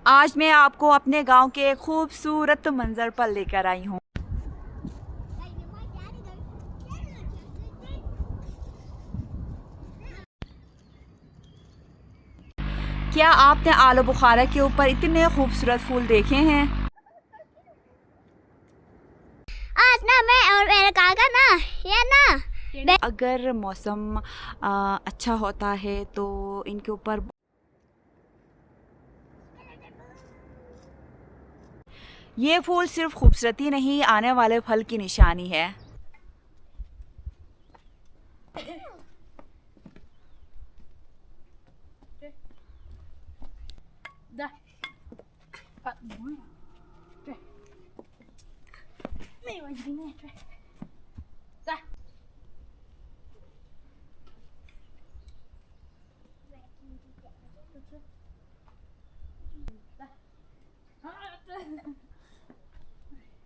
आज मैं आपको अपने गांव के खूबसूरत मंजर पर लेकर आई हूँ। क्या आपने आलू बुखारा के ऊपर इतने खूबसूरत फूल देखे हैं? आज ना मैं और मेरे काका ना ये ना अगर मौसम अच्छा होता है तो इनके ऊपर ये फूल सिर्फ खूबसूरती नहीं, आने वाले फल की निशानी है।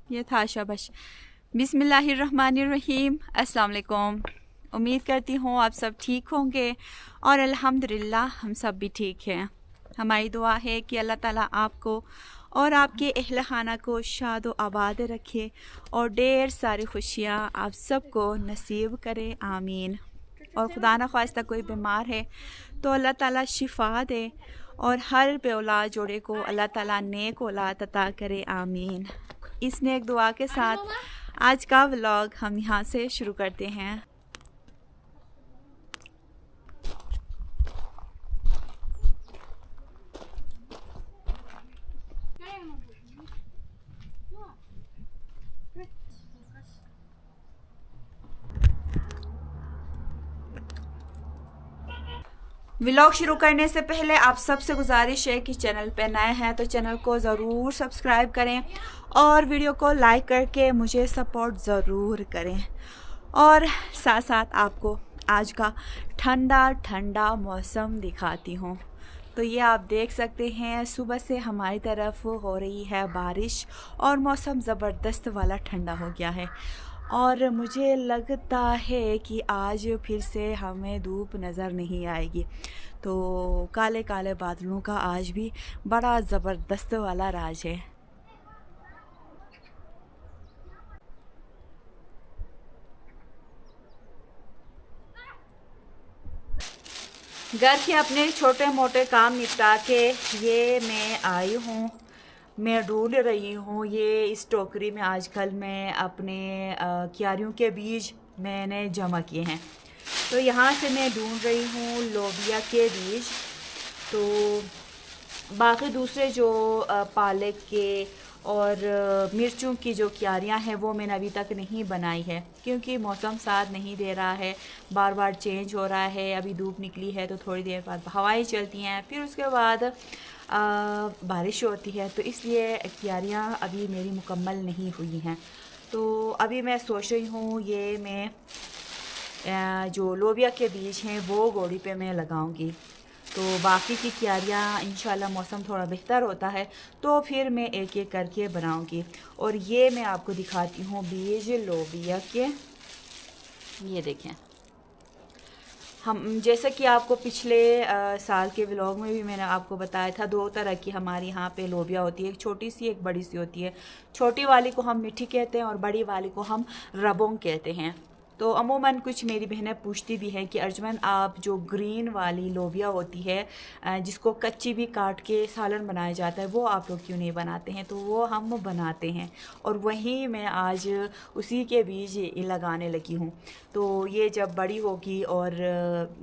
ये था शाबाश। बिस्मिल्लाहिर्रहमानिर्रहीम। अस्सलाम वालेकुम। उम्मीद करती हूँ आप सब ठीक होंगे और अल्हम्दुलिल्लाह हम सब भी ठीक हैं। हमारी दुआ है कि अल्लाह ताला आपको और आपके अहल खाना को शाद व आबाद रखे और ढेर सारी खुशियाँ आप सबको नसीब करे, आमीन। और खुदा न ख्वास्ता कोई बीमार है तो अल्लाह ताला शिफा दे और हर पे औलाद जोड़े को अल्लाह ताला नेक औलाद अता करे, आमीन। इस नेक दुआ के साथ आज का व्लॉग हम यहाँ से शुरू करते हैं। व्लॉग शुरू करने से पहले आप सबसे गुजारिश है कि चैनल पे नए हैं तो चैनल को ज़रूर सब्सक्राइब करें और वीडियो को लाइक करके मुझे सपोर्ट ज़रूर करें। और साथ साथ आपको आज का ठंडा ठंडा मौसम दिखाती हूँ। तो ये आप देख सकते हैं सुबह से हमारी तरफ हो रही है बारिश और मौसम ज़बरदस्त वाला ठंडा हो गया है और मुझे लगता है कि आज फिर से हमें धूप नज़र नहीं आएगी। तो काले काले बादलों का आज भी बड़ा ज़बरदस्त वाला राज है। घर के अपने छोटे मोटे काम निपटा के ये मैं आई हूँ। मैं ढूंढ रही हूँ ये इस टोकरी में आजकल मैं अपने क्यारियों के बीज मैंने जमा किए हैं। तो यहाँ से मैं ढूंढ रही हूँ लोबिया के बीज। तो बाकी दूसरे जो पालक के और मिर्चों की जो क्यारियाँ हैं वो मैंने अभी तक नहीं बनाई है क्योंकि मौसम साथ नहीं दे रहा है, बार बार चेंज हो रहा है। अभी धूप निकली है तो थोड़ी देर बाद हवाएं चलती हैं, फिर उसके बाद बारिश होती है, तो इसलिए क्यारियाँ अभी मेरी मुकम्मल नहीं हुई हैं। तो अभी मैं सोच रही हूँ ये मैं जो लोबिया के बीज हैं वो गोड़ी पे मैं लगाऊंगी। तो बाकी की क्यारियाँ इंशाल्लाह मौसम थोड़ा बेहतर होता है तो फिर मैं एक एक करके बनाऊंगी। और ये मैं आपको दिखाती हूँ बीज लोबिया के। ये देखें, हम जैसा कि आपको पिछले साल के व्लॉग में भी मैंने आपको बताया था, दो तरह की हमारे यहाँ पे लोबिया होती है, एक छोटी सी एक बड़ी सी होती है। छोटी वाली को हम मिठी कहते हैं और बड़ी वाली को हम रबोंग कहते हैं। तो अमूमन कुछ मेरी बहनें पूछती भी हैं कि अर्जुमन आप जो ग्रीन वाली लोबिया होती है जिसको कच्ची भी काट के सालन बनाया जाता है वो आप लोग क्यों नहीं बनाते हैं? तो वो हम बनाते हैं और वही मैं आज उसी के बीज लगाने लगी हूँ। तो ये जब बड़ी होगी और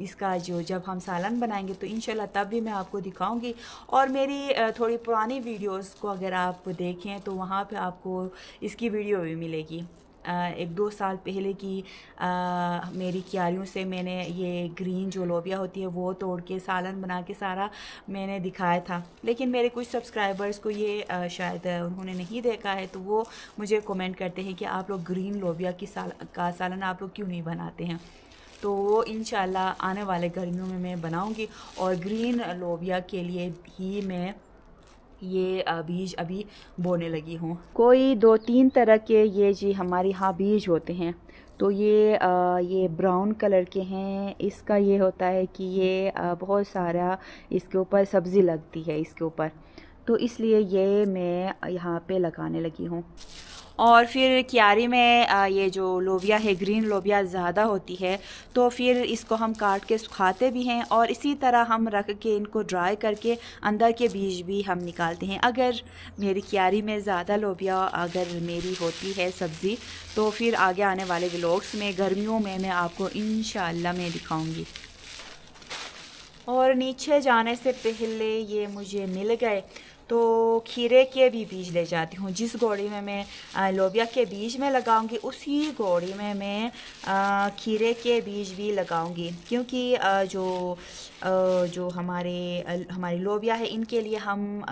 इसका जो जब हम सालन बनाएंगे तो इंशाल्लाह तब भी मैं आपको दिखाऊंगी। और मेरी थोड़ी पुरानी वीडियोस को अगर आप देखें तो वहाँ पे आपको इसकी वीडियो भी मिलेगी। एक दो साल पहले की मेरी क्यारियों से मैंने ये ग्रीन जो लोबिया होती है वो तोड़ के सालन बना के सारा मैंने दिखाया था। लेकिन मेरे कुछ सब्सक्राइबर्स को ये शायद उन्होंने नहीं देखा है तो वो मुझे कमेंट करते हैं कि आप लोग ग्रीन लोबिया का सालन आप लोग क्यों नहीं बनाते हैं। तो वो इंशाल्लाह आने वाले गर्मियों में मैं बनाऊंगी और ग्रीन लोबिया के लिए ही मैं ये बीज अभी बोने लगी हूँ। कोई दो तीन तरह के ये जी हमारे यहाँ बीज होते हैं। तो ये ब्राउन कलर के हैं। इसका ये होता है कि ये बहुत सारा इसके ऊपर सब्ज़ी लगती है इसके ऊपर। तो इसलिए ये मैं यहाँ पे लगाने लगी हूँ। और फिर क्यारी में ये जो लोबिया है, ग्रीन लोबिया ज़्यादा होती है, तो फिर इसको हम काट के सुखाते भी हैं और इसी तरह हम रख के इनको ड्राई करके अंदर के बीज भी हम निकालते हैं। अगर मेरी क्यारी में ज़्यादा लोबिया अगर मेरी होती है सब्ज़ी, तो फिर आगे आने वाले व्लॉग्स में गर्मियों में मैं आपको इंशाअल्लाह मैं दिखाऊंगी। और नीचे जाने से पहले ये मुझे मिल गए, तो खीरे के भी बीज ले जाती हूँ। जिस गोड़ी में मैं लोबिया के बीज में लगाऊंगी, उसी गोड़ी में मैं खीरे के बीज भी लगाऊंगी, क्योंकि जो हमारी लोबिया है, इनके लिए हम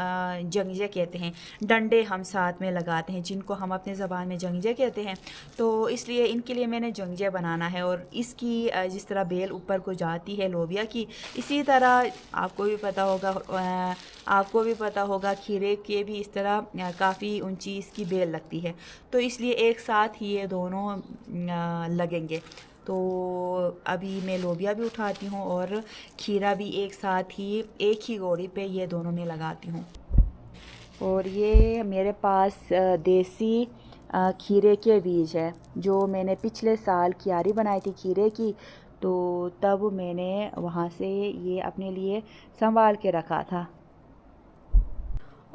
जंगजे कहते हैं। डंडे हम साथ में लगाते हैं, जिनको हम अपने ज़बान में जंगजे कहते हैं। तो इसलिए इनके लिए मैंने जंगजे बनाना है। और इसकी जिस तरह बेल ऊपर को जाती है लोबिया की, इसी तरह आपको भी पता होगा खीरे के भी इस तरह काफ़ी ऊंची इसकी बेल लगती है। तो इसलिए एक साथ ही ये दोनों लगेंगे। तो अभी मैं लोबिया भी उठाती हूँ और खीरा भी एक साथ ही एक ही गोड़ी पे ये दोनों में लगाती हूँ। और ये मेरे पास देसी खीरे के बीज है, जो मैंने पिछले साल क्यारी बनाई थी खीरे की, तो तब मैंने वहाँ से ये अपने लिए संभाल के रखा था।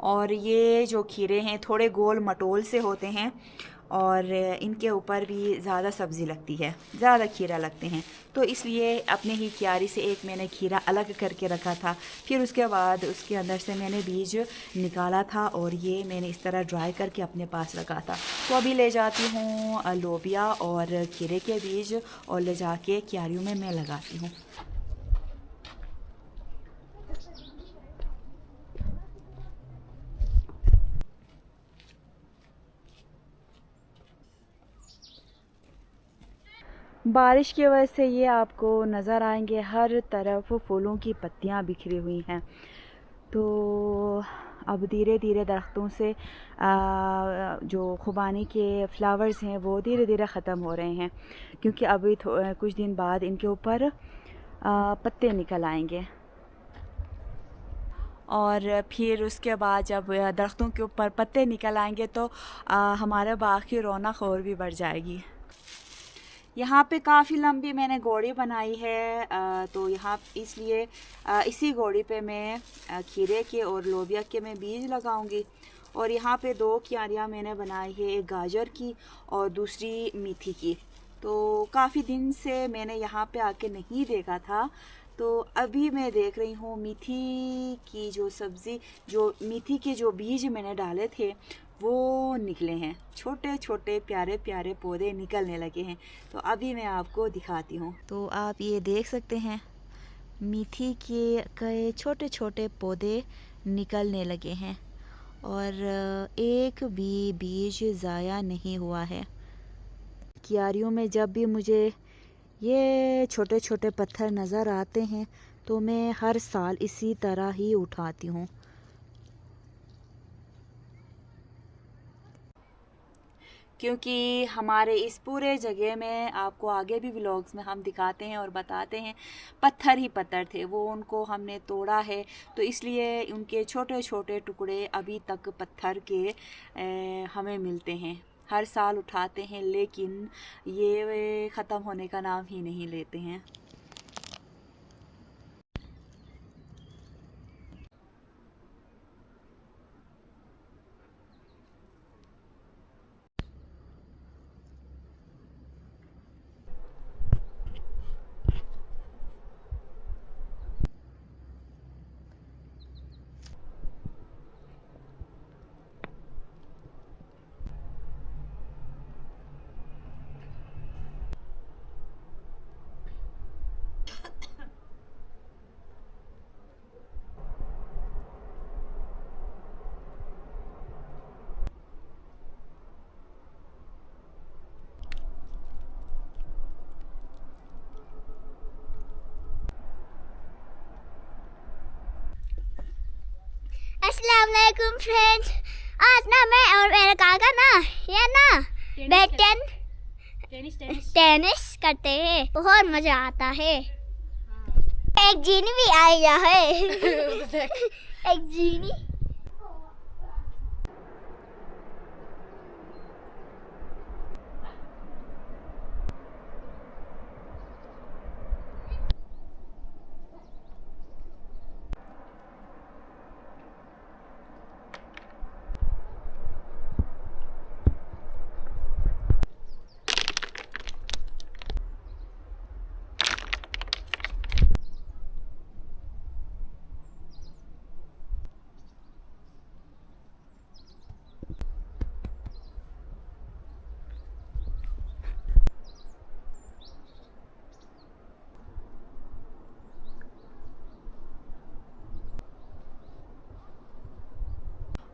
और ये जो खीरे हैं थोड़े गोल मटोल से होते हैं और इनके ऊपर भी ज़्यादा सब्ज़ी लगती है, ज़्यादा खीरा लगते हैं। तो इसलिए अपने ही क्यारी से एक मैंने खीरा अलग करके रखा था। फिर उसके बाद उसके अंदर से मैंने बीज निकाला था और ये मैंने इस तरह ड्राई करके अपने पास रखा था। तो अभी ले जाती हूँ लोबिया और खीरे के बीज और ले जाके क्यारियों में मैं लगाती हूँ। बारिश की वजह से ये आपको नज़र आएंगे, हर तरफ फूलों की पत्तियां बिखरी हुई हैं। तो अब धीरे धीरे दरख्तों से जो खुबानी के फ्लावर्स हैं वो धीरे धीरे ख़त्म हो रहे हैं, क्योंकि अभी कुछ दिन बाद इनके ऊपर पत्ते निकल आएंगे। और फिर उसके बाद जब दरख्तों के ऊपर पत्ते निकल आएंगे तो हमारे बाग की रौनक और भी बढ़ जाएगी। यहाँ पे काफ़ी लंबी मैंने गोड़ी बनाई है, तो यहाँ इसलिए इसी गोड़ी पे मैं खीरे के और लोबिया के मैं बीज लगाऊंगी। और यहाँ पे 2 क्यारियाँ मैंने बनाई है, एक गाजर की और दूसरी मेथी की। तो काफ़ी दिन से मैंने यहाँ पे आके नहीं देखा था, तो अभी मैं देख रही हूँ मेथी की जो सब्ज़ी, जो मेथी के जो बीज मैंने डाले थे वो निकले हैं। छोटे छोटे प्यारे प्यारे पौधे निकलने लगे हैं। तो अभी मैं आपको दिखाती हूँ। तो आप ये देख सकते हैं मेथी के छोटे छोटे पौधे निकलने लगे हैं और एक भी बीज ज़ाया नहीं हुआ है। क्यारियों में जब भी मुझे ये छोटे छोटे पत्थर नज़र आते हैं तो मैं हर साल इसी तरह ही उठाती हूँ। क्योंकि हमारे इस पूरे जगह में आपको आगे भी व्लॉग्स में हम दिखाते हैं और बताते हैं, पत्थर ही पत्थर थे, वो उनको हमने तोड़ा है। तो इसलिए उनके छोटे छोटे टुकड़े अभी तक पत्थर के हमें मिलते हैं। हर साल उठाते हैं, लेकिन ये ख़त्म होने का नाम ही नहीं लेते हैं। अस्सलाम वालेकुम फ्रेंड्स। आज ना मैं और मेरे काका ना ये ना टेनिस करते हैं, बहुत मजा आता है। एक जीनी भी आई है एक जीनी।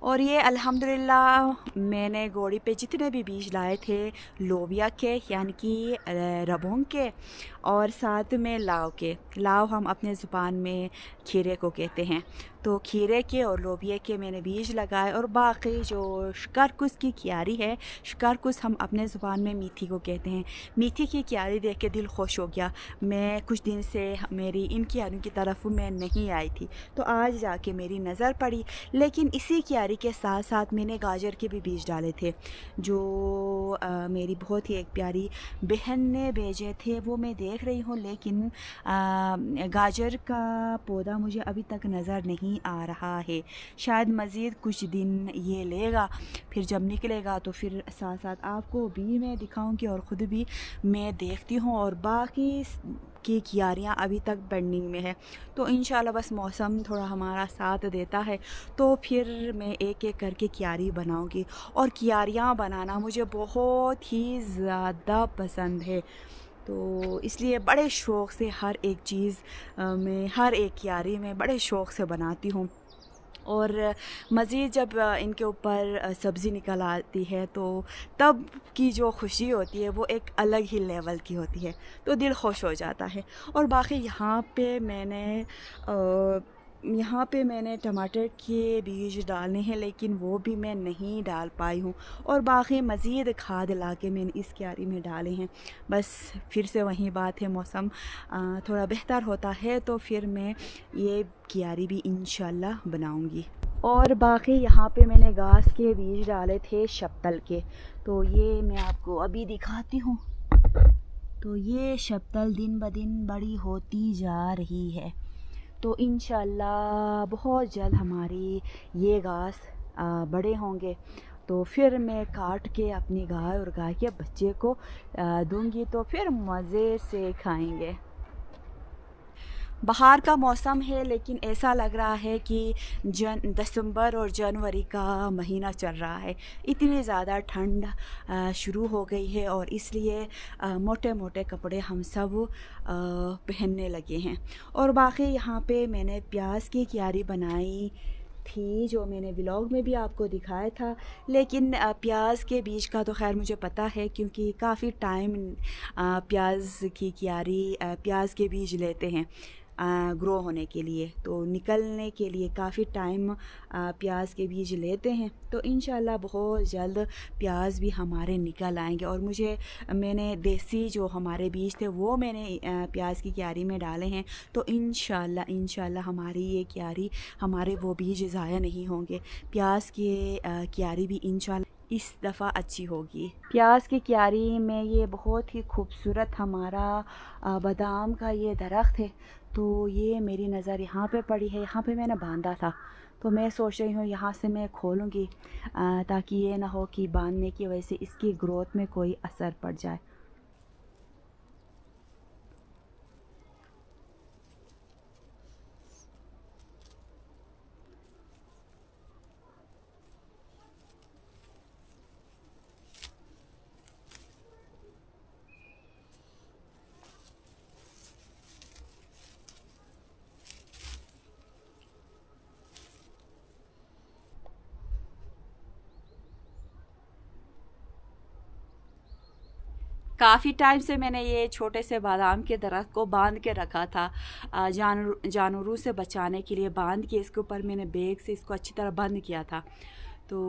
और ये अल्हम्दुलिल्लाह मैंने घोड़ी पे जितने भी बीज लाए थे लोबिया के यानी कि रबोंग के और साथ में लाव के, लाव हम अपने ज़ुबान में खीरे को कहते हैं, तो खीरे के और लोबिया के मैंने बीज लगाए। और बाकी जो शिकारकुस की क्यारी है, शिकारकुस हम अपने ज़ुबान में मीठी को कहते हैं, मीठी की क्यारी देख के दिल खुश हो गया। मैं कुछ दिन से मेरी इन क्यारियों की तरफ मैं नहीं आई थी, तो आज जाके मेरी नज़र पड़ी। लेकिन इसी क्यारी के साथ साथ मैंने गाजर के भी बीज डाले थे, जो मेरी बहुत ही एक प्यारी बहन ने भेजे थे, वो मैं देख रही हूँ। लेकिन गाजर का पौधा मुझे अभी तक नज़र नहीं आ रहा है, शायद मज़ीद कुछ दिन ये लेगा, फिर जब निकलेगा तो फिर साथ साथ आपको भी मैं दिखाऊंगी और ख़ुद भी मैं देखती हूँ। और बाकी की क्यारियाँ अभी तक पेंडिंग में है, तो इंशाल्लाह बस मौसम थोड़ा हमारा साथ देता है तो फिर मैं एक एक करके क्यारी बनाऊंगी। और क्यारियाँ बनाना मुझे बहुत ही ज़्यादा पसंद है, तो इसलिए बड़े शौक़ से हर एक चीज़ मैं हर एक क्यारी में बड़े शौक़ से बनाती हूँ। और मज़ीद जब इनके ऊपर सब्ज़ी निकल आती है तो तब की जो खुशी होती है वो एक अलग ही लेवल की होती है, तो दिल खुश हो जाता है। और बाकी यहाँ पे मैंने टमाटर के बीज डालने हैं, लेकिन वो भी मैं नहीं डाल पाई हूँ। और बाकी मज़ीद खाद ला के मैंने इस क्यारी में डाले हैं। बस फिर से वही बात है, मौसम थोड़ा बेहतर होता है तो फिर मैं ये क्यारी भी इंशाल्लाह बनाऊँगी। और बाकी यहाँ पे मैंने घास के बीज डाले थे शप्तल के, तो ये मैं आपको अभी दिखाती हूँ। तो ये शप्तल दिन ब दिन बड़ी होती जा रही है, तो इंशाल्लाह बहुत जल्द हमारी ये घास बड़े होंगे, तो फिर मैं काट के अपनी गाय और गाय के बच्चे को दूंगी, तो फिर मज़े से खाएंगे। बाहर का मौसम है, लेकिन ऐसा लग रहा है कि दिसंबर और जनवरी का महीना चल रहा है, इतनी ज़्यादा ठंड शुरू हो गई है और इसलिए मोटे मोटे कपड़े हम सब पहनने लगे हैं। और बाकी यहाँ पे मैंने प्याज की क्यारी बनाई थी, जो मैंने व्लॉग में भी आपको दिखाया था, लेकिन प्याज के बीज का तो खैर मुझे पता है, क्योंकि काफ़ी टाइम प्याज की क्यारी प्याज के बीज लेते हैं ग्रो होने के लिए, तो निकलने के लिए काफ़ी टाइम प्याज के बीज लेते हैं। तो इंशाल्लाह बहुत जल्द प्याज भी हमारे निकल आएंगे। और मैंने देसी जो हमारे बीज थे वो मैंने प्याज की क्यारी में डाले हैं, तो इंशाल्लाह हमारी ये क्यारी, हमारे वो बीज ज़ाया नहीं होंगे। प्याज की क्यारी भी इंशाल्लाह इस दफ़ा अच्छी होगी। प्याज की क्यारी में ये बहुत ही खूबसूरत हमारा बादाम का ये दरख्त है, तो ये मेरी नज़र यहाँ पे पड़ी है, यहाँ पे मैंने बांधा था, तो मैं सोच रही हूँ यहाँ से मैं खोलूँगी ताकि ये ना हो कि बांधने की वजह से इसकी ग्रोथ में कोई असर पड़ जाए। काफ़ी टाइम से मैंने ये छोटे से बादाम के दरख्त को बांध के रखा था, जानवरों से बचाने के लिए बांध के इसके ऊपर मैंने बैग से इसको अच्छी तरह बंद किया था। तो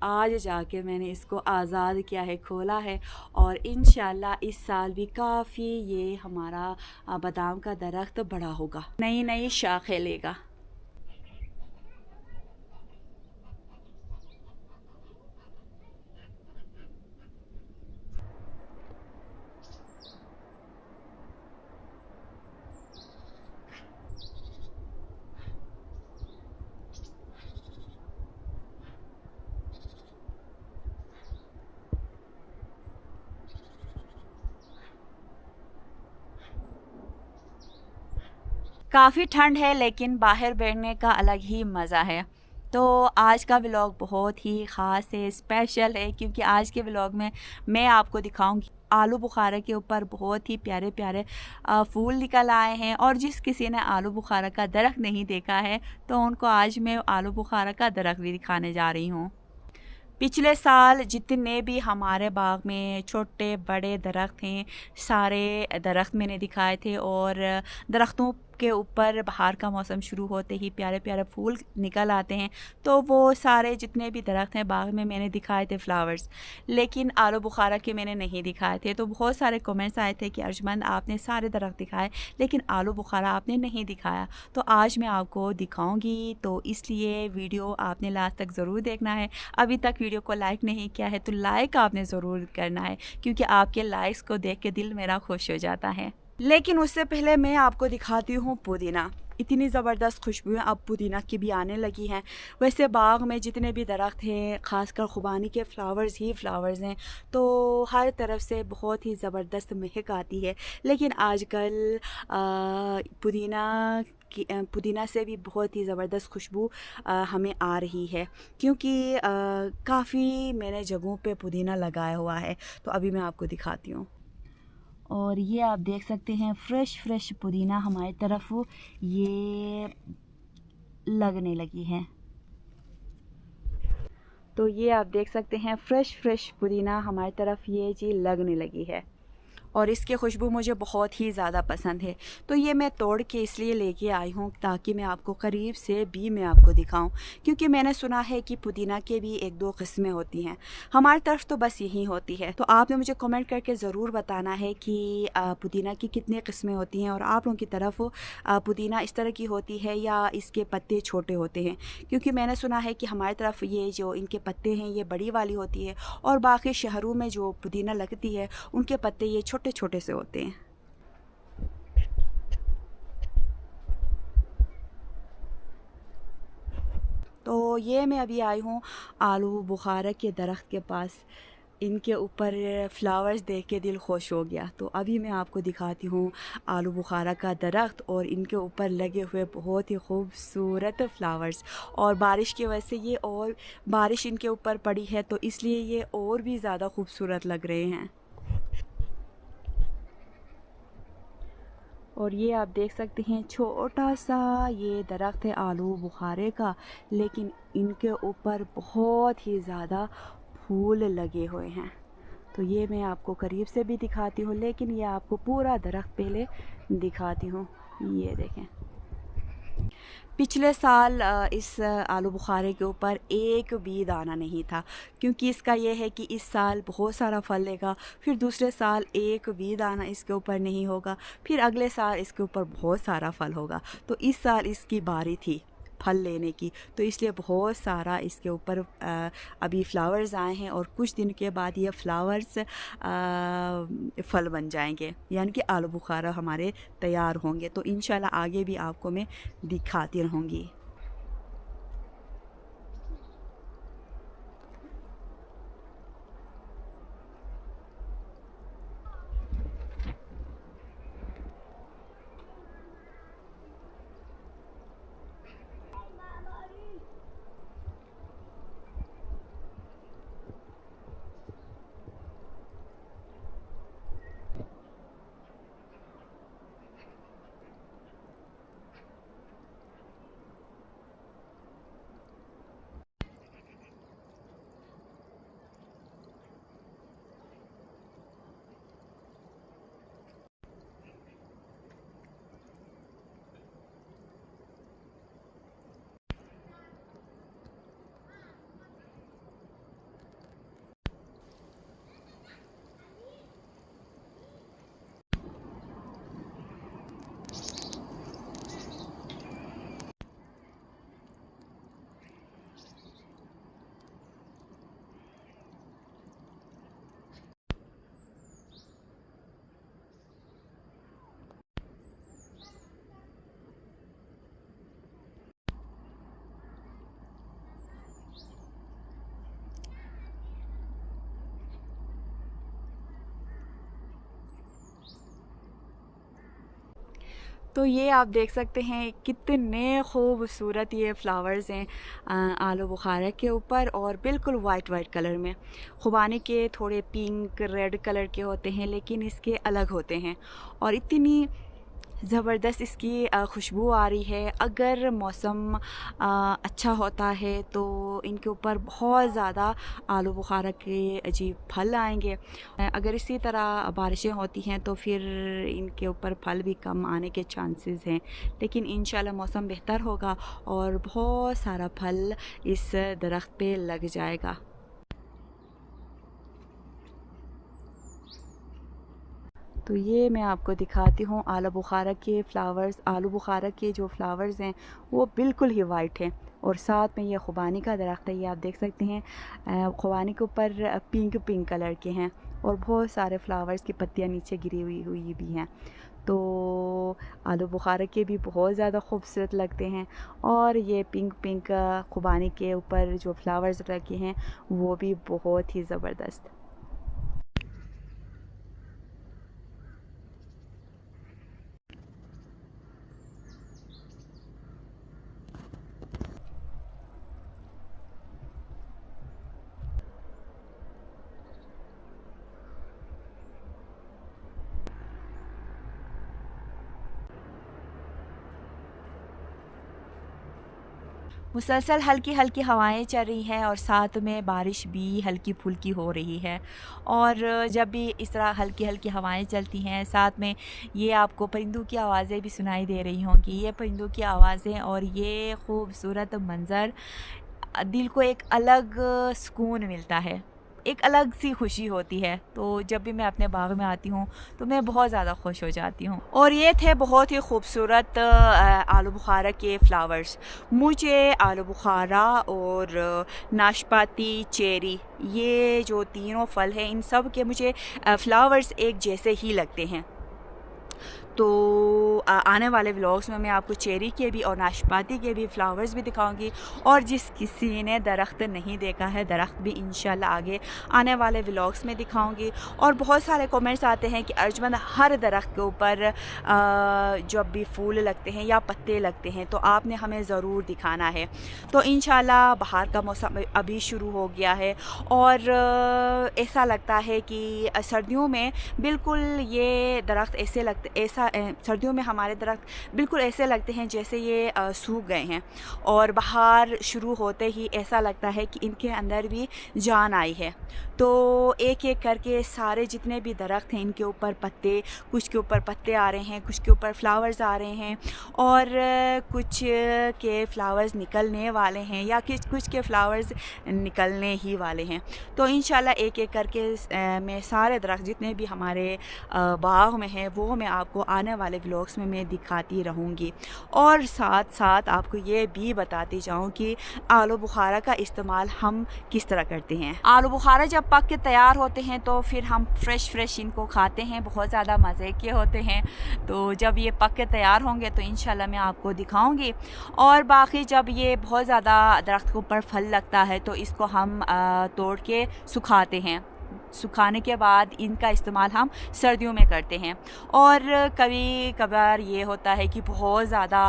आज जाके मैंने इसको आज़ाद किया है, खोला है, और इंशाल्लाह इस साल भी काफ़ी ये हमारा बादाम का दरख्त बड़ा होगा, नई नई शाखें लेगा। काफ़ी ठंड है, लेकिन बाहर बैठने का अलग ही मज़ा है। तो आज का व्लॉग बहुत ही ख़ास है, स्पेशल है, क्योंकि आज के व्लॉग में मैं आपको दिखाऊंगी आलू बुखारा के ऊपर बहुत ही प्यारे प्यारे फूल निकल आए हैं। और जिस किसी ने आलू बुखारा का दरख्त नहीं देखा है तो उनको आज मैं आलू बुखारा का दरख्त भी दिखाने जा रही हूँ। पिछले साल जितने भी हमारे बाग में छोटे बड़े दरख्त हैं, सारे दरख्त मैंने दिखाए थे। और दरख्तों के ऊपर बाहर का मौसम शुरू होते ही प्यारे प्यारे फूल निकल आते हैं। तो वो सारे जितने भी दरख्त हैं बाग में मैंने दिखाए थे फ्लावर्स, लेकिन आलू बुखारा के मैंने नहीं दिखाए थे। तो बहुत सारे कमेंट्स आए थे कि अर्जुमंद आपने सारे दरख्त दिखाए लेकिन आलू बुखारा आपने नहीं दिखाया। तो आज मैं आपको दिखाऊंगी, तो इसलिए वीडियो आपने लास्ट तक ज़रूर देखना है। अभी तक वीडियो को लाइक नहीं किया है तो लाइक आपने ज़रूर करना है, क्योंकि आपके लाइक्स को देख के दिल मेरा खुश हो जाता है। लेकिन उससे पहले मैं आपको दिखाती हूँ पुदीना। इतनी ज़बरदस्त खुशबुएं अब पुदीना की भी आने लगी हैं। वैसे बाग में जितने भी दरख्त हैं, ख़ासकर खुबानी के फ़्लावर्स ही फ़्लावर्स हैं, तो हर तरफ से बहुत ही ज़बरदस्त महक आती है। लेकिन आजकल पुदीना से भी बहुत ही ज़बरदस्त खुशबू हमें आ रही है, क्योंकि काफ़ी मैंने जगहों पे पुदीना लगाया हुआ है। तो अभी मैं आपको दिखाती हूँ। और ये आप देख सकते हैं फ्रेश पुदीना हमारी तरफ ये लगने लगी है। तो ये आप देख सकते हैं फ्रेश पुदीना हमारी तरफ ये जी लगने लगी है। और इसकी खुशबू मुझे बहुत ही ज़्यादा पसंद है। तो ये मैं तोड़ के इसलिए लेके आई हूँ ताकि मैं आपको करीब से भी मैं आपको दिखाऊं, क्योंकि मैंने सुना है कि पुदीना के भी एक दो किस्में होती हैं। हमारी तरफ तो बस यही होती है। तो आपने मुझे कमेंट करके ज़रूर बताना है कि पुदीना की कितनी किस्में होती हैं और आप लोगों की तरफ पुदीना इस तरह की होती है या इसके पत्ते छोटे होते हैं। क्योंकि मैंने सुना है कि हमारी तरफ ये जो इनके पत्ते हैं ये बड़ी वाली होती है, और बाकी शहरों में जो पुदीना लगती है उनके पत्ते ये छोटे छोटे से होते हैं। तो ये मैं अभी आई हूँ आलू बुखारा के दरख्त के पास। इनके ऊपर फ्लावर्स देख के दिल खुश हो गया। तो अभी मैं आपको दिखाती हूँ आलू बुखारा का दरख्त और इनके ऊपर लगे हुए बहुत ही खूबसूरत फ्लावर्स। और बारिश की वजह से ये, और बारिश इनके ऊपर पड़ी है तो इसलिए ये और भी ज़्यादा खूबसूरत लग रहे हैं। और ये आप देख सकते हैं छोटा सा ये दरख्त है आलू बुखारे का, लेकिन इनके ऊपर बहुत ही ज़्यादा फूल लगे हुए हैं। तो ये मैं आपको करीब से भी दिखाती हूँ, लेकिन ये आपको पूरा दरख्त पहले दिखाती हूँ। ये देखें, पिछले साल इस आलू बुखारे के ऊपर एक भी दाना नहीं था, क्योंकि इसका ये है कि इस साल बहुत सारा फल लेगा, फिर दूसरे साल एक भी दाना इसके ऊपर नहीं होगा, फिर अगले साल इसके ऊपर बहुत सारा फल होगा। तो इस साल इसकी बारी थी फल लेने की, तो इसलिए बहुत सारा इसके ऊपर अभी फ्लावर्स आए हैं और कुछ दिन के बाद ये फ्लावर्स फल बन जाएंगे, यानी कि आलू बुखारा हमारे तैयार होंगे। तो इंशाल्लाह आगे भी आपको मैं दिखाती रहूँगी। तो ये आप देख सकते हैं कितने खूबसूरत ये फ्लावर्स हैं आलू बुखारा के ऊपर, और बिल्कुल वाइट कलर में। खुबानी के थोड़े पिंक रेड कलर के होते हैं, लेकिन इसके अलग होते हैं और इतनी ज़बरदस्त इसकी खुशबू आ रही है। अगर मौसम अच्छा होता है तो इनके ऊपर बहुत ज़्यादा आलू बुखारा के अजीब फल आएंगे। अगर इसी तरह बारिशें होती हैं तो फिर इनके ऊपर फल भी कम आने के चांसेस हैं, लेकिन इंशाल्लाह मौसम बेहतर होगा और बहुत सारा फल इस दरख्त पे लग जाएगा। तो ये मैं आपको दिखाती हूँ आलू बुखारा के फ्लावर्स। आलू बुखारा के जो फ्लावर्स हैं वो बिल्कुल ही वाइट हैं, और साथ में ये खुबानी का दरख्त है, ये आप देख सकते हैं खुबानी के ऊपर पिंक कलर के हैं और बहुत सारे फ्लावर्स की पत्तियाँ नीचे गिरी हुई भी हैं। तो आलू बुखारा के भी बहुत ज़्यादा खूबसूरत लगते हैं, और ये पिंक खुबानी के ऊपर जो फ्लावर्स रखे हैं वो भी बहुत ही ज़बरदस्त। मुसलसल हल्की हवाएं चल रही हैं और साथ में बारिश भी हल्की फुल्की हो रही है। और जब भी इस तरह हल्की हवाएं चलती हैं, साथ में ये आपको परिंदों की आवाज़ें भी सुनाई दे रही होंगी। ये परिंदों की आवाज़ें और ये खूबसूरत मंज़र दिल को एक अलग सुकून मिलता है, एक अलग सी खुशी होती है। तो जब भी मैं अपने बाग में आती हूँ तो मैं बहुत ज़्यादा खुश हो जाती हूँ। और ये थे बहुत ही खूबसूरत आलू बुखारा के फ्लावर्स। मुझे आलू बुखारा और नाशपाती, चेरी, ये जो तीनों फल हैं, इन सब के मुझे फ्लावर्स एक जैसे ही लगते हैं। तो आने वाले व्लॉग्स में मैं आपको चेरी के भी और नाशपाती के भी फ्लावर्स भी दिखाऊंगी, और जिस किसी ने दरख्त नहीं देखा है, दरख्त भी इंशाल्लाह आगे आने वाले व्लॉग्स में दिखाऊंगी। और बहुत सारे कमेंट्स आते हैं कि अर्जुमंद हर दरख्त के ऊपर जब भी फूल लगते हैं या पत्ते लगते हैं तो आपने हमें ज़रूर दिखाना है। तो इंशाल्लाह बाहर का मौसम अभी शुरू हो गया है, और ऐसा लगता है कि सर्दियों में बिल्कुल ये दरख्त ऐसे लगते सर्दियों में हमारे दरख्त बिल्कुल ऐसे लगते हैं जैसे ये सूख गए हैं, और बाहर शुरू होते ही ऐसा लगता है कि इनके अंदर भी जान आई है। तो एक एक करके सारे जितने भी दरख्त हैं इनके ऊपर पत्ते, कुछ के ऊपर पत्ते आ रहे हैं, कुछ के ऊपर फ्लावर्स आ रहे हैं, और कुछ के फ्लावर्स निकलने वाले हैं या कुछ के फ्लावर्स निकलने ही वाले हैं। तो इंशाल्लाह एक एक करके मैं सारे दरख्त जितने भी हमारे बाग में हैं वो मैं आपको आने वाले व्लॉग्स में मैं दिखाती रहूँगी। और साथ साथ आपको ये भी बताती जाऊँ कि आलू बुखारा का इस्तेमाल हम किस तरह करते हैं। आलू बुखारा जब पक के तैयार होते हैं तो फिर हम फ्रेश इनको खाते हैं, बहुत ज़्यादा मज़े के होते हैं। तो जब ये पक के तैयार होंगे तो इंशाल्लाह मैं आपको दिखाऊंगी। और बाकी जब ये बहुत ज़्यादा दरख्त के ऊपर फल लगता है तो इसको हम तोड़ के सुखाते हैं। सुखाने के बाद इनका इस्तेमाल हम सर्दियों में करते हैं। और कभी कभार ये होता है कि बहुत ज़्यादा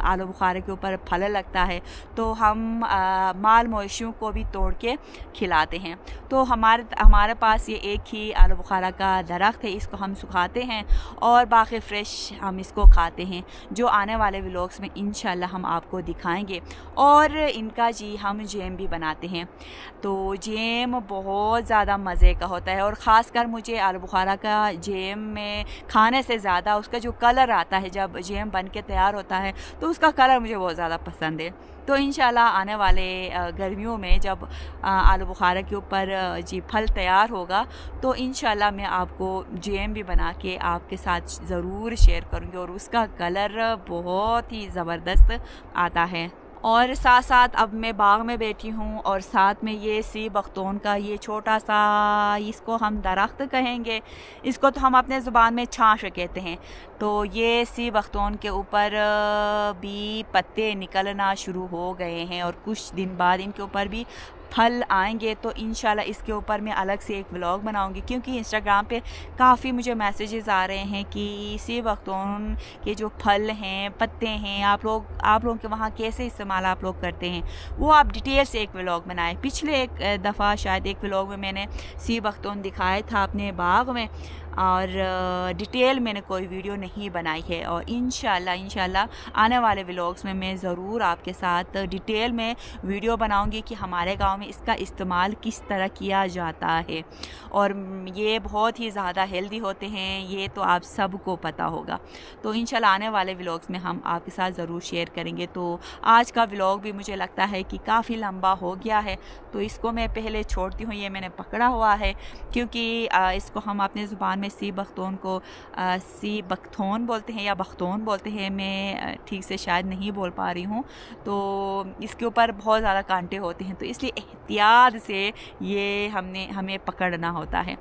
आलू बुखारे के ऊपर फल लगता है तो हम माल मवेशियों को भी तोड़ के खिलाते हैं। तो हमारे पास ये एक ही आलू बुखारा का दरख्त है, इसको हम सुखाते हैं और बाकी फ़्रेश हम इसको खाते हैं, जो आने वाले व्लॉग्स में इंशाल्लाह हम आपको दिखाएंगे। और इनका जी हम जैम भी बनाते हैं। तो जैम बहुत ज़्यादा मज़े का होता है, और ख़ासकर मुझे आलू बुखारा का जैम में खाने से ज़्यादा उसका जो कलर आता है जब जैम बन के तैयार होता है तो उसका कलर मुझे बहुत ज़्यादा पसंद है। तो इंशाल्लाह आने वाले गर्मियों में जब आलू बुखारा के ऊपर जी फल तैयार होगा तो इंशाल्लाह मैं आपको जैम भी बना के आपके साथ ज़रूर शेयर करूँगी, और उसका कलर बहुत ही ज़बरदस्त आता है। और साथ साथ अब मैं बाग में बैठी हूँ और साथ में ये सी बख्तौन का ये छोटा सा, इसको हम दरख्त कहेंगे, इसको तो हम अपने ज़ुबान में छाछ कहते हैं। तो ये सी बख्तौन के ऊपर भी पत्ते निकलना शुरू हो गए हैं और कुछ दिन बाद इनके ऊपर भी फल आएंगे तो इंशाल्लाह इसके ऊपर मैं अलग से एक व्लॉग बनाऊंगी, क्योंकि इंस्टाग्राम पे काफ़ी मुझे मैसेजेस आ रहे हैं कि सेब अख्तौन के जो फल हैं, पत्ते हैं, आप लोगों के वहाँ कैसे इस्तेमाल आप लोग करते हैं, वो आप डिटेल से एक व्लॉग बनाएं। पिछले एक दफ़ा शायद एक व्लॉग में मैंने सेब अख्तौन दिखाया था अपने बाग में, और डिटेल मैंने कोई वीडियो नहीं बनाई है। और इंशाल्लाह आने वाले व्लॉग्स में मैं ज़रूर आपके साथ डिटेल में वीडियो बनाऊंगी कि हमारे गांव में इसका इस्तेमाल किस तरह किया जाता है। और ये बहुत ही ज़्यादा हेल्दी होते हैं, ये तो आप सबको पता होगा। तो इंशाल्लाह आने वाले व्लॉग्स में हम आपके साथ ज़रूर शेयर करेंगे। तो आज का व्लॉग भी मुझे लगता है कि काफ़ी लंबा हो गया है, तो इसको मैं पहले छोड़ती हूँ। ये मैंने पकड़ा हुआ है, क्योंकि इसको हम अपने ज़ुबान में सेब अख्तौन को सेब अख्तौन बोलते हैं या बख्तौन बोलते हैं, मैं ठीक से शायद नहीं बोल पा रही हूँ। तो इसके ऊपर बहुत ज़्यादा कांटे होते हैं, तो इसलिए एहतियात से ये हमें पकड़ना होता है।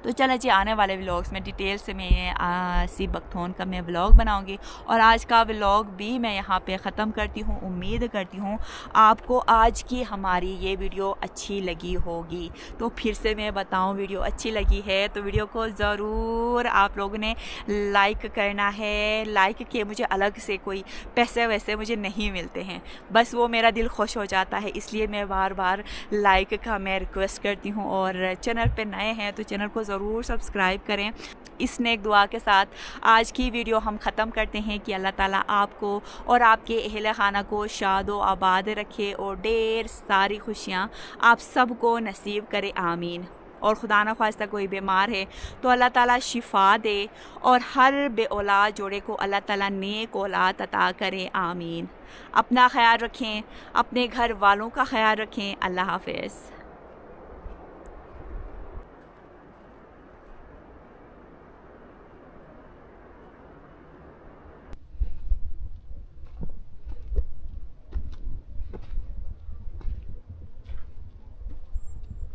तो चलो जी, आने वाले व्लॉग्स में डिटेल से मैं सेब अख्तौन का मैं व्लॉग बनाऊंगी। और आज का व्लॉग भी मैं यहाँ पे ख़त्म करती हूँ। उम्मीद करती हूँ आपको आज की हमारी ये वीडियो अच्छी लगी होगी। तो फिर से मैं बताऊँ, वीडियो अच्छी लगी है तो वीडियो को ज़रूर आप लोगों ने लाइक करना है। लाइक के मुझे अलग से कोई पैसे वैसे मुझे नहीं मिलते हैं, बस वो मेरा दिल खुश हो जाता है, इसलिए मैं बार बार लाइक का मैं रिक्वेस्ट करती हूँ। और चैनल पे नए हैं तो चैनल को ज़रूर सब्सक्राइब करें। इस नेक दुआ के साथ आज की वीडियो हम ख़त्म करते हैं कि अल्लाह ताला आपको और आपके अहले खाना को शादो आबाद रखे और ढेर सारी खुशियाँ आप सबको नसीब करे, आमीन। और खुदा न ख्वास्ता कोई बीमार है तो अल्लाह ताला शिफा दे, और हर बे औलाद जोड़े को अल्लाह ताला नेक औलाद अता करे, आमीन। अपना ख्याल रखें, अपने घर वालों का ख्याल रखें। अल्लाह हाफ़िज़।